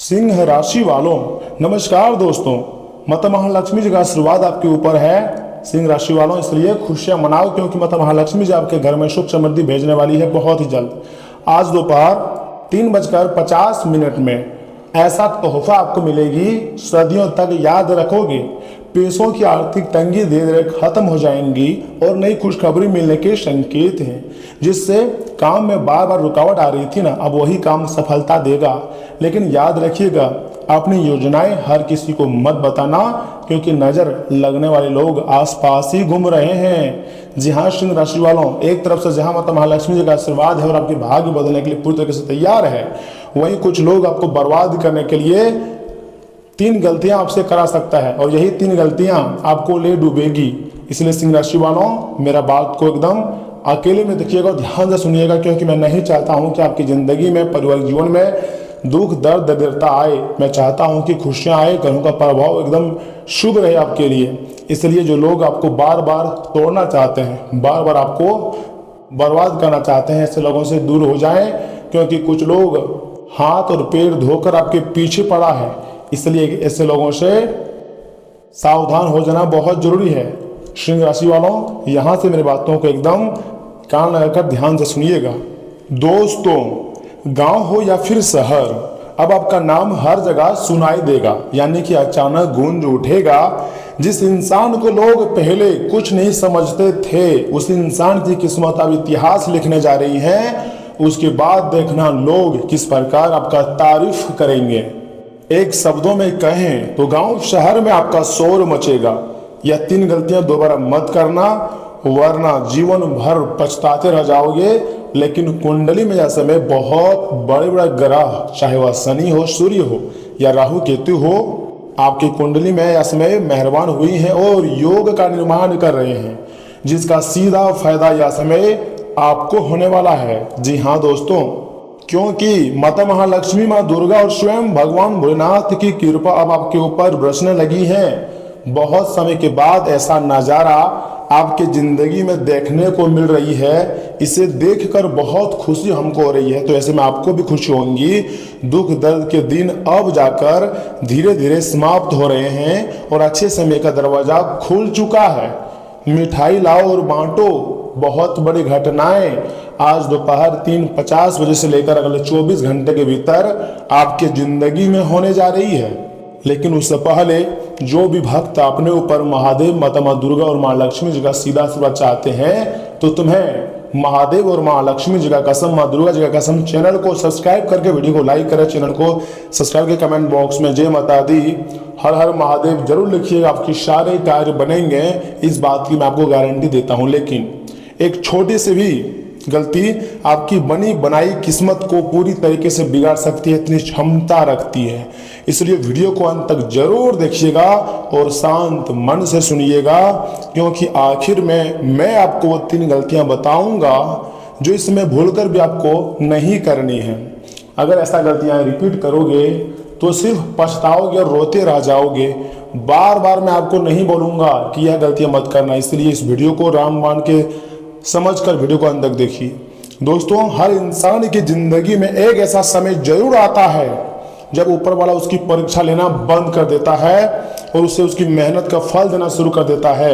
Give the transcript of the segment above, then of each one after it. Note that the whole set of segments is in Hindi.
सिंह राशि वालों, नमस्कार दोस्तों। माता महालक्ष्मी जी का आशीर्वाद आपके ऊपर है सिंह राशि वालों, इसलिए खुशियां मनाओ क्योंकि माता महालक्ष्मी जी आपके घर में सुख समृद्धि भेजने वाली है बहुत ही जल्द। आज दोपहर 3:50 में ऐसा तोहफा आपको मिलेगी, सदियों तक याद रखोगे। पैसों की आर्थिक तंगी धीरे धीरे खत्म हो जाएंगी और नई खुशखबरी मिलने के संकेत हैं, जिससे काम में बार बार रुकावट आ रही थी ना, अब वही काम सफलता देगा। लेकिन याद रखिएगा, अपनी योजनाएं हर किसी को मत बताना क्योंकि नजर लगने वाले लोग आसपास ही घूम रहे हैं। जी हाँ सिंह राशि वालों, एक तरफ से जहां माता महालक्ष्मी जी का आशीर्वाद है और आपके भाग्य बदलने के लिए पूरी तरीके से तैयार है, वहीं कुछ लोग आपको बर्बाद करने के लिए 3 गलतियां आपसे करा सकता है और यही 3 गलतियां आपको ले डूबेगी। इसलिए सिंह राशि वालों, मेरा बात को एकदम अकेले में देखिएगा और ध्यान से सुनिएगा क्योंकि मैं नहीं चाहता हूं कि आपकी जिंदगी में, पारिवारिक जीवन में दुख दर्द दरिद्रता आए। मैं चाहता हूं कि खुशियां आए, ग्रहों का प्रभाव एकदम शुभ रहे आपके लिए। इसलिए जो लोग आपको बार बार तोड़ना चाहते हैं, बार बार आपको बर्बाद करना चाहते हैं, ऐसे लोगों से दूर हो जाएं क्योंकि कुछ लोग हाथ और पैर धोकर आपके पीछे पड़ा है। इसलिए ऐसे लोगों से सावधान हो जाना बहुत जरूरी है। सिंह राशि वालों, यहां से मेरी बातों को एकदम कान लगाकर ध्यान से सुनिएगा। दोस्तों, गांव हो या फिर शहर, अब आपका नाम हर जगह सुनाई देगा, यानी कि अचानक गूंज उठेगा। जिस इंसान को लोग पहले कुछ नहीं समझते थे, उस इंसान की किस्मत अब इतिहास लिखने जा रही है। उसके बाद देखना लोग किस प्रकार आपका तारीफ करेंगे। एक शब्दों में कहें तो गांव शहर में आपका शोर मचेगा। यह 3 गलतियां दोबारा मत करना, वरना जीवन भर पछताते रह जाओगे। लेकिन कुंडली में यह समय बहुत बड़े बड़े ग्रह, चाहे वह शनि हो, सूर्य हो या राहु केतु हो, आपकी कुंडली में यह समय मेहरबान हुई है और योग का निर्माण कर रहे हैं, जिसका सीधा फायदा यह समय आपको होने वाला है। जी हाँ दोस्तों, क्योंकि माता महालक्ष्मी, माँ दुर्गा और स्वयं भगवान भोलेनाथ की कृपा अब आपके ऊपर बरसने लगी है। बहुत समय के बाद ऐसा नजारा आपके जिंदगी में देखने को मिल रही है। इसे देखकर बहुत खुशी हमको हो रही है, तो ऐसे में आपको भी खुशी होंगी। दुख दर्द के दिन अब जाकर धीरे धीरे समाप्त हो रहे हैं और अच्छे समय का दरवाजा खुल चुका है। मिठाई लाओ और बांटो। बहुत बड़ी घटनाएं आज दोपहर 3:50 से लेकर अगले 24 घंटे के भीतर आपके जिंदगी में होने जा रही है। लेकिन उससे पहले जो भी भक्त अपने ऊपर महादेव, माता माँ दुर्गा और माँ लक्ष्मी जी का सीधा आशीर्वाद चाहते हैं, तो तुम्हें महादेव और माँ लक्ष्मी जी का कसम, माँ दुर्गा जी का कसम, चैनल को सब्सक्राइब करके वीडियो को लाइक करें, चैनल को सब्सक्राइब के कमेंट बॉक्स में जय माता दी, हर हर महादेव जरूर लिखिएगा। आपके सारे कार्य बनेंगे, इस बात की मैं आपको गारंटी देता हूँ। लेकिन एक छोटी सी भी गलती आपकी बनी बनाई किस्मत को पूरी तरीके से बिगाड़ सकती है, इतनी क्षमता रखती है। इसलिए वीडियो को अंत तक जरूर देखिएगा और शांत मन से सुनिएगा, क्योंकि आखिर में मैं आपको वो 3 गलतियां बताऊंगा जो इसमें भूलकर भी आपको नहीं करनी है। अगर ऐसा गलतियां रिपीट करोगे तो सिर्फ पछताओगे और रोते रह जाओगे। बार बार मैं आपको नहीं बोलूंगा कि यह गलतियां मत करना, इसलिए इस वीडियो को रामबाण के समझकर वीडियो को अंत तक देखिए। दोस्तों, हर इंसान की जिंदगी में एक ऐसा समय जरूर आता है जब ऊपर वाला उसकी परीक्षा लेना बंद कर देता है और उसे उसकी मेहनत का फल देना शुरू कर देता है।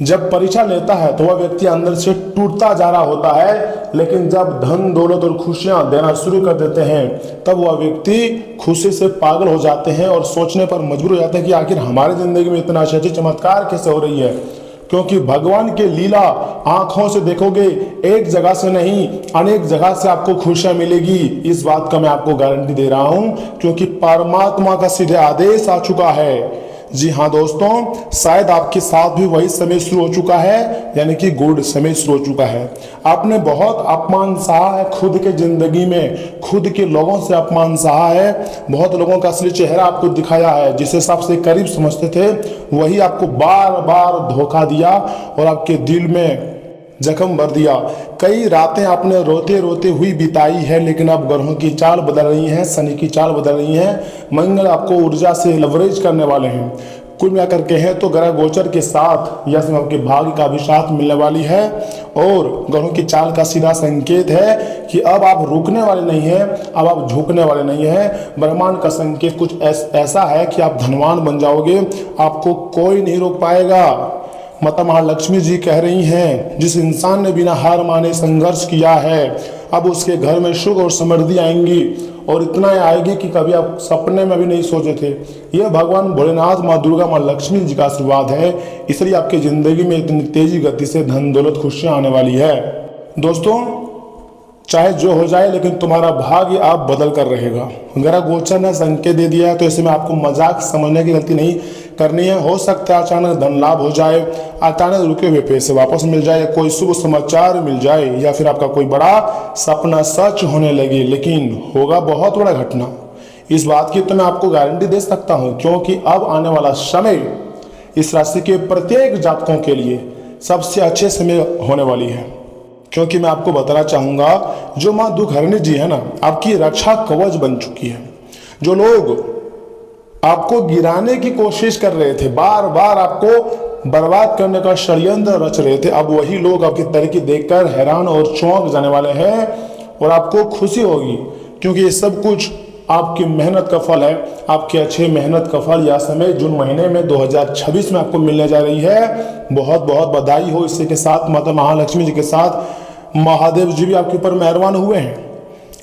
जब परीक्षा लेता है तो वह व्यक्ति अंदर से टूटता जा रहा होता है, लेकिन जब धन दौलत और खुशियां देना शुरू कर देते हैं तब वह व्यक्ति खुशी से पागल हो जाते हैं और सोचने पर मजबूर हो जाते हैं कि आखिर हमारी जिंदगी में इतना अच्छी चमत्कार कैसे हो रही है। क्योंकि भगवान के लीला आंखों से देखोगे, एक जगह से नहीं अनेक जगह से आपको खुशियां मिलेगी। इस बात का मैं आपको गारंटी दे रहा हूं, क्योंकि परमात्मा का सीधे आदेश आ चुका है। जी हाँ दोस्तों, शायद आपके साथ भी वही समय शुरू हो चुका है, यानी कि गुड समय शुरू हो चुका है। आपने बहुत अपमान सहा है खुद के जिंदगी में, खुद के लोगों से अपमान सहा है। बहुत लोगों का असली चेहरा आपको दिखाया है, जिसे सबसे करीब समझते थे वही आपको बार बार धोखा दिया और आपके दिल में जख्म भर दिया। कई रातें आपने रोते रोते हुई बिताई है, लेकिन अब ग्रहों की चाल बदल रही है, शनि की चाल बदल रही है, मंगल आपको ऊर्जा से लवरेज करने वाले हैं। कुल मिलाकर कहें तो ग्रह गोचर के साथ यह समय आपके भाग्य का भी साथ मिलने वाली है और ग्रहों की चाल का सीधा संकेत है कि अब आप रुकने वाले नहीं हैं, अब आप झुकने वाले नहीं हैं। ब्रह्मांड का संकेत कुछ ऐसा है कि आप धनवान बन जाओगे, आपको कोई नहीं रोक पाएगा। माता महालक्ष्मी जी कह रही हैं, जिस इंसान ने बिना हार माने संघर्ष किया है अब उसके घर में सुख और समृद्धि आएंगी और इतना आएगी कि कभी आप सपने में भी नहीं सोचे थे। यह भगवान भोलेनाथ, माँ दुर्गा, माँ लक्ष्मी जी का आशीर्वाद है, इसलिए आपकी जिंदगी में इतनी तेजी गति से धन दौलत खुशियां आने वाली है। दोस्तों, चाहे जो हो जाए लेकिन तुम्हारा भाग्य आप बदल कर रहेगा। ग्रह गोचर ने संकेत दे दिया है तो इसमें आपको मजाक समझने की गलती नहीं करनी है। हो सकता है अचानक धन लाभ हो जाए, अचानक रुके हुए पैसे वापस मिल जाए, कोई शुभ समाचार मिल जाए या फिर आपका कोई बड़ा सपना सच होने लगे, लेकिन होगा बहुत बड़ा घटना। इस बात की तो मैं आपको गारंटी दे सकता हूँ, क्योंकि अब आने वाला समय इस राशि के प्रत्येक जातकों के लिए सबसे अच्छे समय होने वाली है। क्योंकि मैं आपको बताना चाहूँगा, जो माँ दुखहरणी जी है ना, आपकी रक्षा कवच बन चुकी है। जो लोग आपको गिराने की कोशिश कर रहे थे, बार बार आपको बर्बाद करने का षड्यंत्र रच रहे थे, अब वही लोग आपकी तरक्की देखकर हैरान और चौंक जाने वाले हैं और आपको खुशी होगी, क्योंकि ये सब कुछ आपकी मेहनत का फल है। आपकी अच्छी मेहनत का फल यह समय जून महीने में 2026 में आपको मिलने जा रही है। बहुत बहुत बधाई हो। इसी के साथ माता महालक्ष्मी जी के साथ महादेव जी भी आपके ऊपर मेहरबान हुए हैं।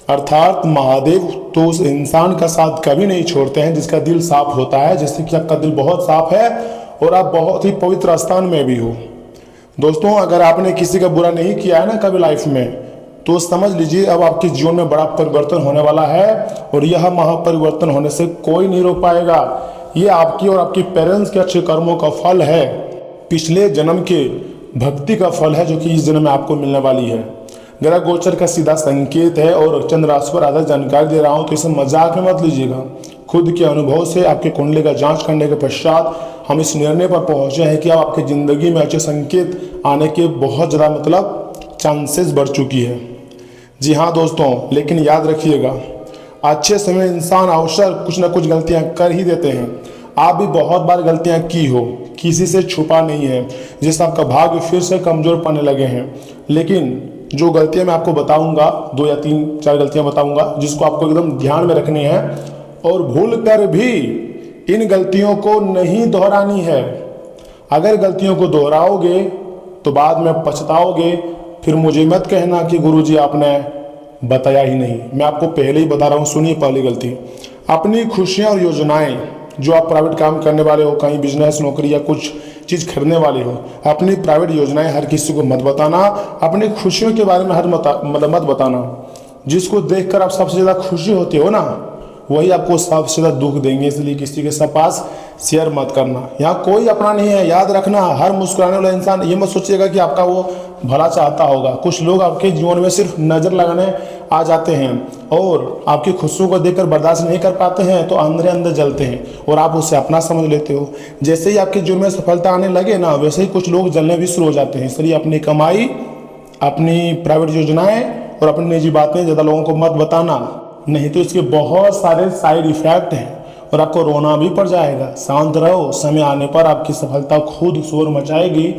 अर्थात महादेव तो उस इंसान का साथ कभी नहीं छोड़ते हैं जिसका दिल साफ होता है, जैसे कि आपका दिल बहुत साफ है और आप बहुत ही पवित्र स्थान में भी हो। दोस्तों, अगर आपने किसी का बुरा नहीं किया है ना कभी लाइफ में, तो समझ लीजिए अब आपके जीवन में बड़ा परिवर्तन होने वाला है और यह महापरिवर्तन होने से कोई नहीं रोक पाएगा। ये आपकी और आपके पेरेंट्स के अच्छे कर्मों का फल है, पिछले जन्म के भक्ति का फल है, जो कि इस जन्म में आपको मिलने वाली है। ग्रह गोचर का सीधा संकेत है और चंद्र राशि पर आधारित जानकारी दे रहा हूं, तो इसे मजाक में मत लीजिएगा। खुद के अनुभव से आपके कुंडली का जांच करने के पश्चात हम इस निर्णय पर पहुंचे हैं कि अब आपकी जिंदगी में अच्छे संकेत आने के बहुत ज़्यादा चांसेस बढ़ चुकी है। जी हाँ दोस्तों, लेकिन याद रखिएगा, अच्छे समय इंसान अवसर कुछ ना कुछ गलतियां कर ही देते हैं। आप भी बहुत बार गलतियां की हो, किसी से छुपा नहीं है, जिससे आपका भाग्य फिर से कमजोर पड़ने लगे हैं। लेकिन जो गलतियां मैं आपको बताऊंगा, 2 या 3-4 गलतियां बताऊंगा जिसको आपको एकदम ध्यान में रखनी है और भूल कर भी इन गलतियों को नहीं दोहरानी है। अगर गलतियों को दोहराओगे तो बाद में पछताओगे, फिर मुझे मत कहना कि गुरुजी आपने बताया ही नहीं। मैं आपको पहले ही बता रहा हूँ, सुनिए पहली गलती। अपनी खुशियाँ और योजनाएं, जो आप प्राइवेट काम करने वाले हो, कहीं बिजनेस, नौकरी या कुछ चीज़ खरीदने वाले हो, अपनी प्राइवेट योजनाएं हर किसी को मत बताना। अपनी खुशियों के बारे में मत बताना। जिसको देखकर आप सबसे ज़्यादा खुशी होते हो ना, वही आपको सबसे ज़्यादा दुख देंगे, इसलिए किसी के सब पास शेयर मत करना। यहाँ कोई अपना नहीं है, याद रखना। हर मुस्कुराने वाला इंसान ये मत सोचिएगा कि आपका वो भला चाहता होगा। कुछ लोग आपके जीवन में सिर्फ नज़र लगाने आ जाते हैं और आपकी खुशियों को देखकर बर्दाश्त नहीं कर पाते हैं, तो अंदर अंदर जलते हैं और आप उसे अपना समझ लेते हो। जैसे ही आपके जीवन में सफलता आने लगे ना, वैसे ही कुछ लोग जलने भी शुरू हो जाते हैं। इसलिए अपनी कमाई, अपनी प्राइवेट योजनाएं और अपनी निजी बातें ज़्यादा लोगों को मत बताना, नहीं तो इसके बहुत सारे साइड इफेक्ट हैं और आपको रोना भी पड़ जाएगा। शांत रहो, समय आने पर आपकी सफलता खुद शोर मचाएगी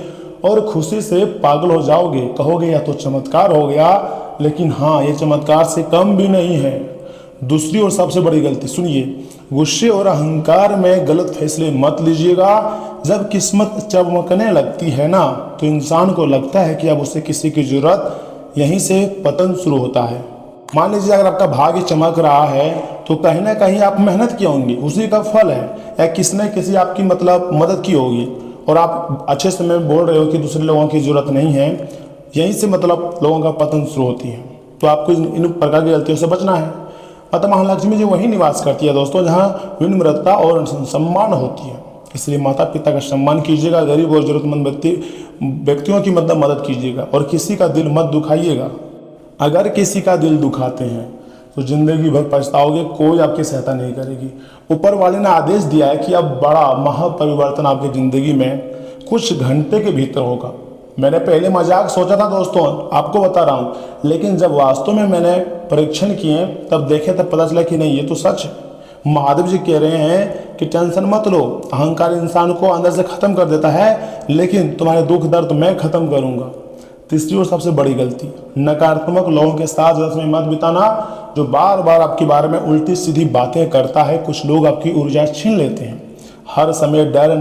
और खुशी से पागल हो जाओगे। कहोगे यह तो चमत्कार हो गया, लेकिन हाँ, ये चमत्कार से कम भी नहीं है। दूसरी और सबसे बड़ी गलती सुनिए, गुस्से और अहंकार में गलत फैसले मत लीजिएगा। जब किस्मत चमकने लगती है ना, तो इंसान को लगता है कि अब उसे किसी की जरूरत, यहीं से पतन शुरू होता है। मान लीजिए अगर आपका भाग्य चमक रहा है तो कहीं ना कहीं आप मेहनत किए होंगे, उसी का फल है, या किसने किसी आपकी मदद की होगी और आप अच्छे समय में बोल रहे हो कि दूसरे लोगों की जरूरत नहीं है, यहीं से लोगों का पतन शुरू होती है। तो आपको इन प्रकार की गलतियों से बचना है। माता महालक्ष्मी जी वहीं निवास करती है दोस्तों जहाँ विनम्रता और सम्मान होती है। इसलिए माता पिता का सम्मान कीजिएगा, गरीब और जरूरतमंद व्यक्तियों की मदद कीजिएगा और किसी का दिल मत दुखाइएगा। अगर किसी का दिल दुखाते हैं तो जिंदगी भर पछताओगे, कोई आपकी सहायता नहीं करेगी। ऊपर वाले ने आदेश दिया है कि अब बड़ा महापरिवर्तन आपकी ज़िंदगी में कुछ घंटे के भीतर होगा। मैंने पहले मजाक सोचा था दोस्तों, आपको बता रहा हूँ, लेकिन जब वास्तव में मैंने परीक्षण किए तब देखे, तब पता चला कि नहीं, ये तो सच है। महादेव जी कह रहे हैं कि टेंशन मत लो, अहंकार इंसान को अंदर से खत्म कर देता है, लेकिन तुम्हारे दुख दर्द मैं खत्म करूंगा। तीसरी और सबसे बड़ी गलती, नकारात्मक लोगों के साथ ज़्यादा समय मत बिताना, जो बार बार आपके बारे में उल्टी सीधी बातें करता है। कुछ लोग आपकी ऊर्जा छीन लेते हैं। हर समय डर,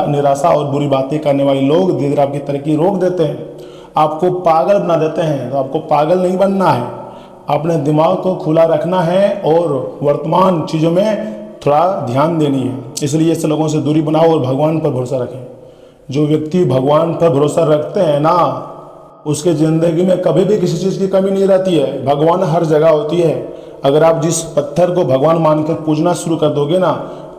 निराशा और बुरी बातें करने वाले लोग धीरे धीरे आपकी तरक्की रोक देते हैं, आपको पागल बना देते हैं। तो आपको पागल नहीं बनना है, अपने दिमाग को खुला रखना है और वर्तमान चीज़ों में थोड़ा ध्यान देनी है। इसलिए ऐसे लोगों से दूरी बनाओ और भगवान पर भरोसा रखें। जो व्यक्ति भगवान पर भरोसा रखते हैं ना, उसके ज़िंदगी में कभी भी किसी चीज़ की कमी नहीं रहती है। भगवान हर जगह होती है। अगर आप जिस पत्थर को भगवान मानकर पूजना शुरू कर दोगे ना,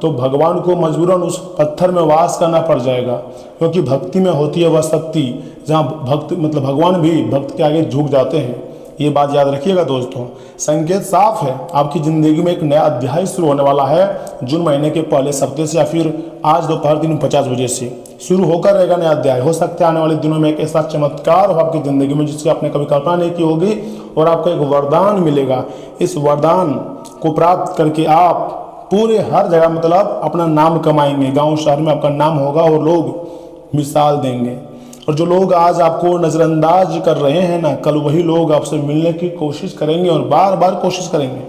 तो भगवान को मजबूरन उस पत्थर में वास करना पड़ जाएगा, क्योंकि भक्ति में होती है वह शक्ति जहाँ भक्त मतलब भगवान भी भक्त के आगे झुक जाते हैं। ये बात याद रखिएगा दोस्तों। संकेत साफ है, आपकी ज़िंदगी में एक नया अध्याय शुरू होने वाला है। जून महीने के पहले हफ्ते से या फिर आज दोपहर 3:50 बजे से शुरू होकर रहेगा नया अध्याय। हो सकता है आने वाले दिनों में एक ऐसा चमत्कार हो आपकी ज़िंदगी में जिसकी आपने कभी कल्पना नहीं की होगी, और आपको एक वरदान मिलेगा। इस वरदान को प्राप्त करके आप पूरे हर जगह मतलब अपना नाम कमाएंगे। गाँव शहर में आपका नाम होगा और लोग मिसाल देंगे। और जो लोग आज आपको नज़रअंदाज कर रहे हैं ना, कल वही लोग आपसे मिलने की कोशिश करेंगे और बार बार कोशिश करेंगे।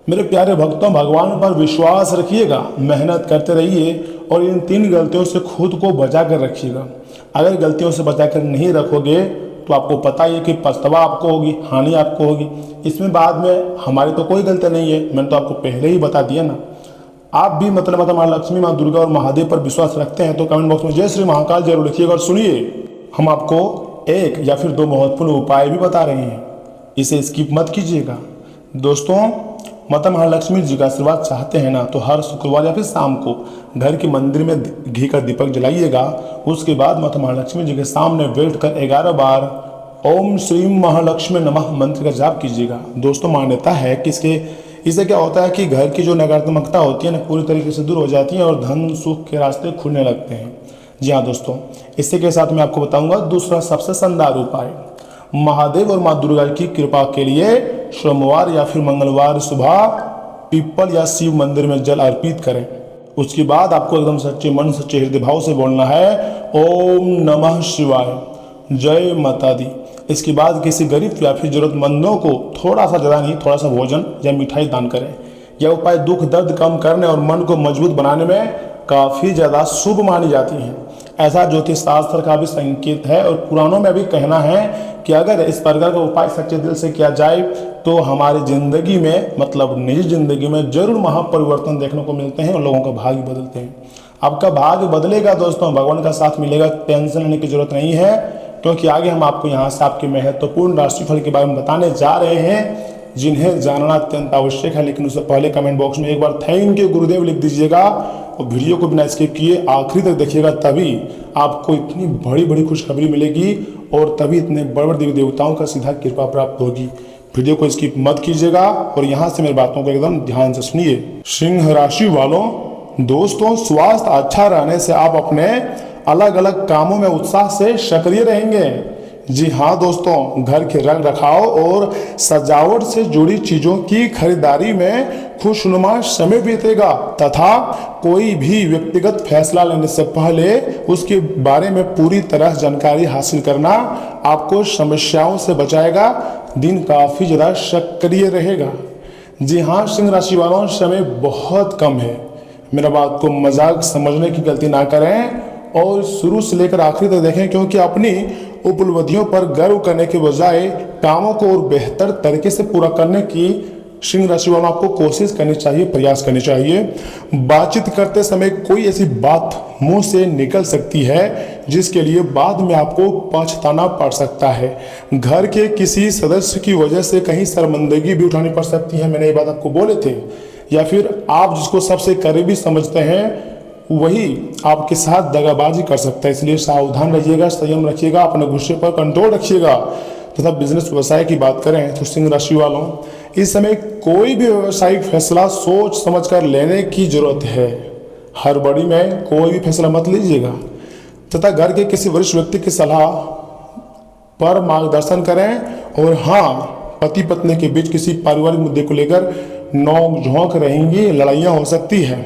मेरे प्यारे भक्तों, भगवान पर विश्वास रखिएगा, मेहनत करते रहिए और इन 3 गलतियों से खुद को बचा कर रखिएगा। अगर गलतियों से बचा कर नहीं रखोगे तो आपको पता ही है कि पछतावा आपको होगी, हानि आपको होगी। इसमें बाद में हमारी तो कोई गलती नहीं है, मैंने तो आपको पहले ही बता दिया ना। आप भी मतलब माँ लक्ष्मी, माँ दुर्गा और महादेव पर विश्वास रखते हैं तो कमेंट बॉक्स में जय श्री महाकाल जरूर लिखिएगा। और सुनिए, हम आपको 1 या फिर 2 महत्वपूर्ण उपाय भी बता रहे हैं, इसे स्किप मत कीजिएगा। दोस्तों, माता महालक्ष्मी जी का आशीर्वाद चाहते हैं ना, तो हर शुक्रवार या फिर शाम को घर के मंदिर में घी का दीपक जलाइएगा। उसके बाद माता महालक्ष्मी जी के सामने बैठकर 11 बार ओम श्री महालक्ष्मी नमः मंत्र का जाप कीजिएगा। दोस्तों, मान्यता है कि इससे क्या होता है कि घर की जो नकारात्मकता होती है ना, पूरी तरीके से दूर हो जाती है और धन सुख के रास्ते खुलने लगते हैं। जी हाँ दोस्तों, इसी के साथ मैं आपको बताऊंगा दूसरा सबसे शानदार उपाय। महादेव और माँ दुर्गा की कृपा के लिए सोमवार या फिर मंगलवार सुबह पीपल या शिव मंदिर में जल अर्पित करें। उसके बाद आपको एकदम सच्चे मन, सच्चे हृदय भाव से बोलना है ओम नमः शिवाय, जय माता दी। इसके बाद किसी गरीब या फिर जरूरतमंदों को थोड़ा सा, ज़्यादा नहीं, थोड़ा सा भोजन या मिठाई दान करें। यह उपाय दुख दर्द कम करने और मन को मजबूत बनाने में काफ़ी ज़्यादा शुभ मानी जाती हैं। ऐसा ज्योतिष शास्त्र का भी संकेत है और पुराणों में भी कहना है कि अगर इस प्रकार का उपाय सच्चे दिल से किया जाए तो हमारी ज़िंदगी में मतलब निजी ज़िंदगी में जरूर महापरिवर्तन देखने को मिलते हैं और लोगों का भाग्य बदलते हैं। आपका भाग्य बदलेगा दोस्तों, भगवान का साथ मिलेगा, टेंशन लेने की जरूरत नहीं है, क्योंकि आगे हम आपको यहाँ से आपके महत्वपूर्ण राशिफल के बारे में बताने जा रहे हैं, जिन्हें जानना अत्यंत आवश्यक है। लेकिन उससे पहले कमेंट बॉक्स में एक बार थैंक यू गुरुदेव लिख दीजिएगा और वीडियो को बिना स्किप किए आखिरी तक देखिएगा, तभी आपको इतनी बड़ी बड़ी खुशखबरी मिलेगी और तभी इतने बड़े बड़े देवी देवताओं का सीधा कृपा प्राप्त होगी। वीडियो को स्किप मत कीजिएगा और यहाँ से मेरी बातों को एकदम ध्यान से सुनिए। सिंह राशि वालों, दोस्तों, स्वास्थ्य अच्छा रहने से आप अपने अलग अलग कामों में उत्साह से सक्रिय रहेंगे। जी हाँ दोस्तों, घर के रख रखाव और सजावट से जुड़ी चीजों की खरीदारी में खुशनुमा समय बीतेगा तथा कोई भी व्यक्तिगत फैसला लेने से पहले उसके बारे में पूरी तरह जानकारी हासिल करना आपको समस्याओं से बचाएगा। दिन काफी ज्यादा सक्रिय रहेगा। जी हाँ सिंह राशि वालों, समय बहुत कम है। मेरा बात को मजाक समझने की गलती ना करें और शुरू से लेकर आखिरी तक देखें, क्योंकि अपनी उपलब्धियों पर गर्व करने के बजाय कामों को और बेहतर तरीके से पूरा करने की सिंह राशि वालों आपको कोशिश करनी चाहिए, प्रयास करनी चाहिए। बातचीत करते समय कोई ऐसी बात मुंह से निकल सकती है जिसके लिए बाद में आपको पछताना पड़ सकता है। घर के किसी सदस्य की वजह से कहीं शर्मिंदगी भी उठानी पड़ सकती है। मैंने ये बात आपको बोले थे। या फिर आप जिसको सबसे करीबी समझते हैं वही आपके साथ दगाबाजी कर सकता है। इसलिए सावधान रहिएगा, संयम रखिएगा, अपने गुस्से पर कंट्रोल रखिएगा। तथा बिजनेस व्यवसाय की बात करें तो सिंह राशि वालों, इस समय कोई भी व्यावसायिक फैसला सोच समझकर लेने की जरूरत है। हड़बड़ी में कोई भी फैसला मत लीजिएगा। तथा घर के किसी वरिष्ठ व्यक्ति की सलाह पर मार्गदर्शन करें। और हाँ, पति पत्नी के बीच किसी पारिवारिक मुद्दे को लेकर नोक झोंक रहेंगी, लड़ाइयाँ हो सकती है।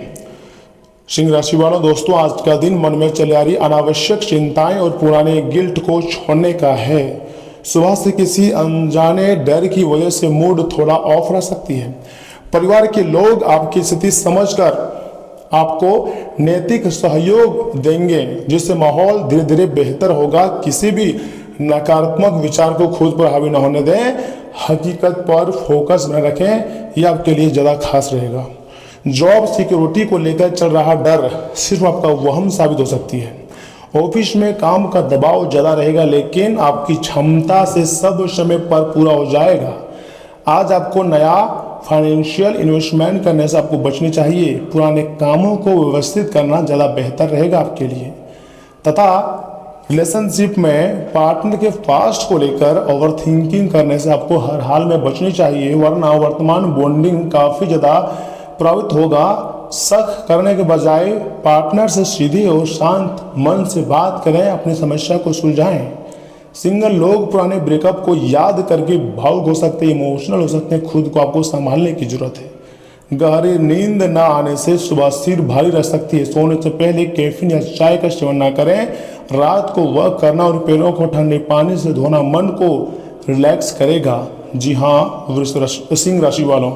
सिंह राशि वालों, दोस्तों आज का दिन मन में चली आ रही अनावश्यक चिंताएं और पुराने गिल्ट को छोड़ने का है। सुबह से किसी अनजाने डर की वजह से मूड थोड़ा ऑफ रह सकती है। परिवार के लोग आपकी स्थिति समझकर आपको नैतिक सहयोग देंगे, जिससे माहौल धीरे धीरे बेहतर होगा। किसी भी नकारात्मक विचार को खुद पर हावी न होने दें, हकीकत पर फोकस न रखें, यह आपके लिए ज़्यादा खास रहेगा। जॉब सिक्योरिटी को लेकर चल रहा डर सिर्फ आपका वहम साबित हो सकती है। ऑफिस में काम का दबाव ज़्यादा रहेगा, लेकिन आपकी क्षमता से सब समय पर पूरा हो जाएगा। आज आपको नया फाइनेंशियल इन्वेस्टमेंट करने से आपको बचनी चाहिए। पुराने कामों को व्यवस्थित करना ज़्यादा बेहतर रहेगा आपके लिए। तथा रिलेशनशिप में पार्टनर के पास्ट को लेकर ओवर थिंकिंग करने से आपको हर हाल में बचनी चाहिए, वरना वर्तमान बॉन्डिंग काफ़ी ज़्यादा प्रभावित होगा। शक करने के बजाय पार्टनर से सीधे और शांत मन से बात करें, अपनी समस्या को सुलझाएं। सिंगल लोग पुराने ब्रेकअप को याद करके भावुक हो सकते हैं, इमोशनल हो सकते हैं। खुद को आपको संभालने की जरूरत है। गहरी नींद न आने से सुबह सिर भारी रह सकती है। सोने से पहले कैफीन या चाय का सेवन न करें। रात को वर्क करना और पैरों को ठंडे पानी से धोना मन को रिलैक्स करेगा। जी हाँ सिंह राशि वालों,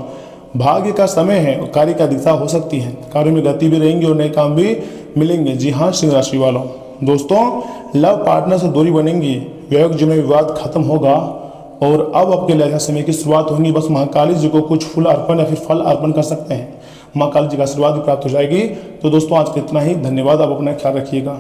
भाग्य का समय है और कार्य का दिशा हो सकती है। कार्य में गति भी रहेंगी और नए काम भी मिलेंगे। जी हाँ सिंह राशि वालों, दोस्तों लव पार्टनर से दूरी बनेंगी, वैवाहिक जीवन में विवाद खत्म होगा और अब आपके लिए ऐसा समय की शुरुआत होगी। बस महाकाली जी को कुछ फूल अर्पण या फिर फल अर्पण कर सकते हैं, महाकाली जी का आशीर्वाद भी प्राप्त हो जाएगी। तो दोस्तों आज के इतना ही, धन्यवाद। आप अपना ख्याल रखिएगा।